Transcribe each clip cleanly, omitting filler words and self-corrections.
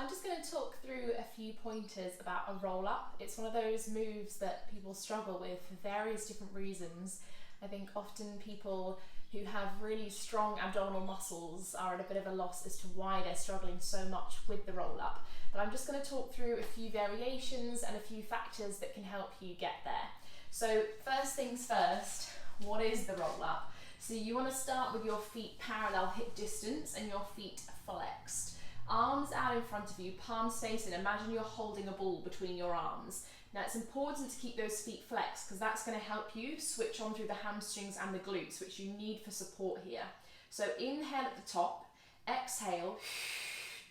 I'm just going to talk through a few pointers about a roll up. It's one of those moves that people struggle with for various different reasons. I think often people who have really strong abdominal muscles are at a bit of a loss as to why they're struggling so much with the roll up. But I'm just going to talk through a few variations and a few factors that can help you get there. So first things first, what is the roll up? So you want to start with your feet parallel hip distance and your feet flexed. Arms out in front of you, palms facing. Imagine you're holding a ball between your arms. Now it's important to keep those feet flexed because that's going to help you switch on through the hamstrings and the glutes, which you need for support here. So inhale at the top, exhale,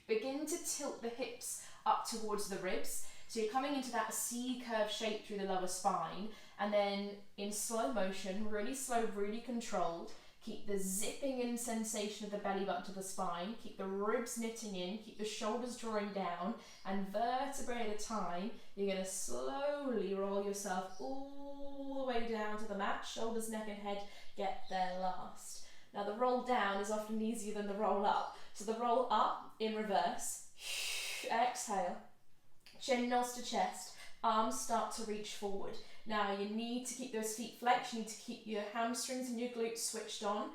begin to tilt the hips up towards the ribs. So you're coming into that C curve shape through the lower spine, and then in slow motion, really slow, really controlled, keep the zipping in sensation of the belly button to the spine, keep the ribs knitting in, keep the shoulders drawing down, and vertebrae at a time, you're going to slowly roll yourself all the way down to the mat, shoulders, neck and head, get there last. Now the roll down is often easier than the roll up. So the roll up in reverse, exhale, chin nose to chest, arms start to reach forward. Now you need to keep those feet flexed, you need to keep your hamstrings and your glutes switched on.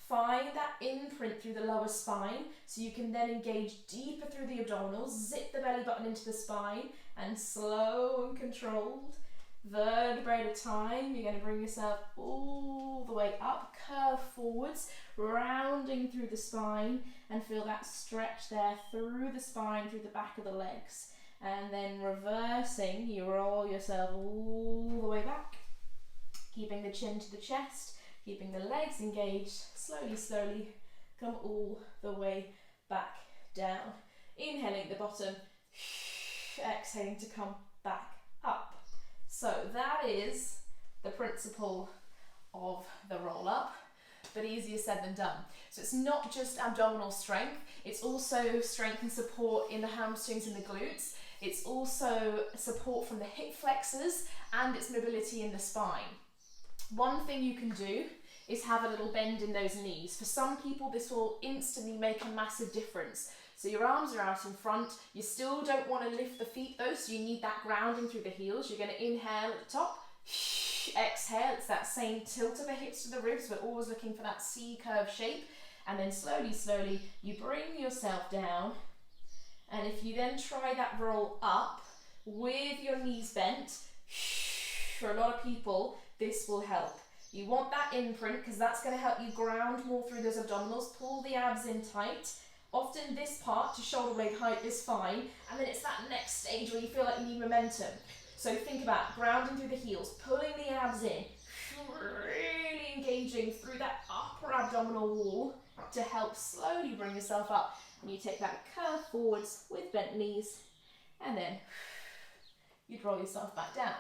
Find that imprint through the lower spine so you can then engage deeper through the abdominals, zip the belly button into the spine, and slow and controlled, vertebrae at a time, you're going to bring yourself all the way up, curve forwards, rounding through the spine, and feel that stretch there through the spine, through the back of the legs. And then reversing, you roll yourself all the way back, keeping the chin to the chest, keeping the legs engaged, slowly, slowly come all the way back down. Inhaling at the bottom, exhaling to come back up. So that is the principle of the roll up, but easier said than done. So it's not just abdominal strength, it's also strength and support in the hamstrings and the glutes. It's also support from the hip flexors and its mobility in the spine. One thing you can do is have a little bend in those knees. For some people, this will instantly make a massive difference. So your arms are out in front. You still don't want to lift the feet though, so you need that grounding through the heels. You're going to inhale at the top, exhale. It's that same tilt of the hips to the ribs. We're always looking for that C curve shape. And then slowly, slowly, you bring yourself down. And if you then try that roll up with your knees bent, for a lot of people, this will help. You want that imprint because that's going to help you ground more through those abdominals, pull the abs in tight. Often this part to shoulder blade height is fine, and then it's that next stage where you feel like you need momentum. So think about grounding through the heels, pulling the abs in, really engaging through that upper abdominal wall to help slowly bring yourself up. And you take that curve forwards with bent knees, and then you'd roll yourself back down.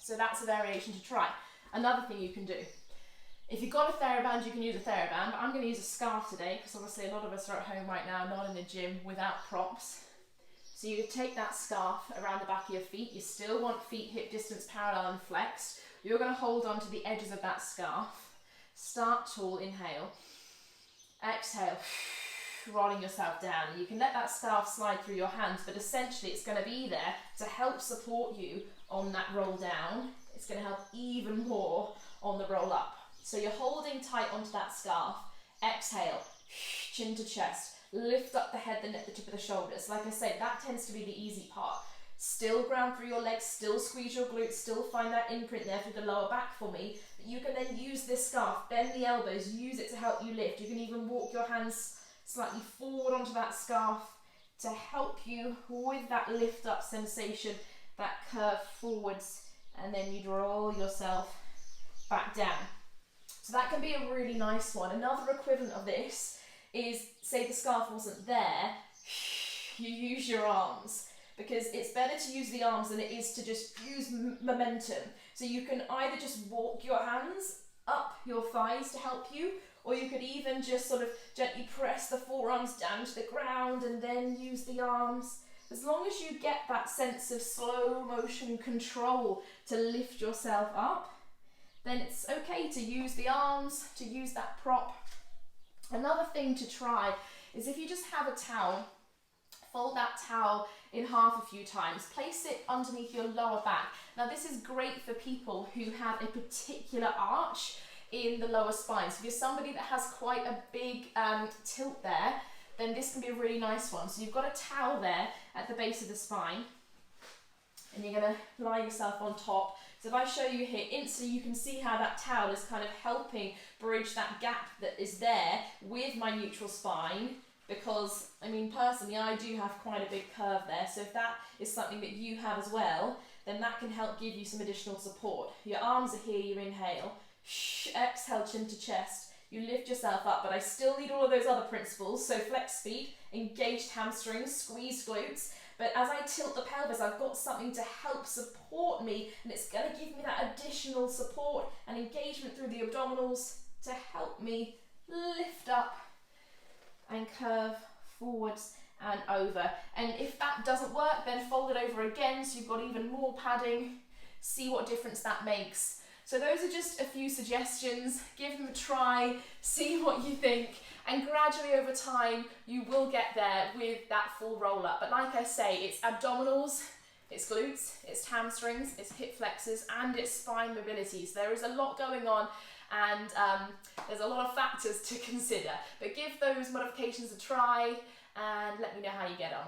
So that's a variation to try. Another thing you can do, if you've got a TheraBand, you can use a TheraBand, but I'm going to use a scarf today because obviously a lot of us are at home right now, not in the gym, without props. So you take that scarf around the back of your feet. You still want feet hip distance parallel and flexed. You're going to hold on to the edges of that scarf. Start tall, inhale. Exhale, rolling yourself down. You can let that scarf slide through your hands, but essentially it's going to be there to help support you on that roll down. It's going to help even more on the roll up. So you're holding tight onto that scarf. Exhale, chin to chest. Lift up the head, the neck, the tip of the shoulders. Like I said, that tends to be the easy part. Still ground through your legs, still squeeze your glutes, still find that imprint there through the lower back for me. But you can then use this scarf, bend the elbows, use it to help you lift. You can even walk your hands slightly forward onto that scarf to help you with that lift up sensation, that curve forwards, and then you'd roll yourself back down. So that can be a really nice one. Another equivalent of this is, say the scarf wasn't there, you use your arms, because it's better to use the arms than it is to just use momentum. So you can either just walk your hands up your thighs to help you, or you could even just sort of gently press the forearms down to the ground and then use the arms. As long as you get that sense of slow motion control to lift yourself up, then it's okay to use the arms, to use that prop. Another thing to try is if you just have a towel, Fold that towel in half a few times. Place it underneath your lower back. Now this is great for people who have a particular arch in the lower spine. So if you're somebody that has quite a big tilt there, then this can be a really nice one. So you've got a towel there at the base of the spine, and you're going to lie yourself on top. So if I show you here, instantly you can see how that towel is kind of helping bridge that gap that is there with my neutral spine, because, I mean, personally, I do have quite a big curve there. So if that is something that you have as well, then that can help give you some additional support. Your arms are here, you inhale, exhale, chin to chest. You lift yourself up, but I still need all of those other principles. So flex feet, engaged hamstrings, squeeze glutes. But as I tilt the pelvis, I've got something to help support me, and it's going to give me that additional support and engagement through the abdominals to help me lift up and curve forwards and over. And if that doesn't work, then fold it over again so you've got even more padding. See what difference that makes. So those are just a few suggestions. Give them a try, see what you think, and gradually over time you will get there with that full roll up. But like I say, it's abdominals, it's glutes, it's hamstrings, it's hip flexors, and it's spine mobility. So there is a lot going on, and there's a lot of factors to consider. But give those modifications a try and let me know how you get on.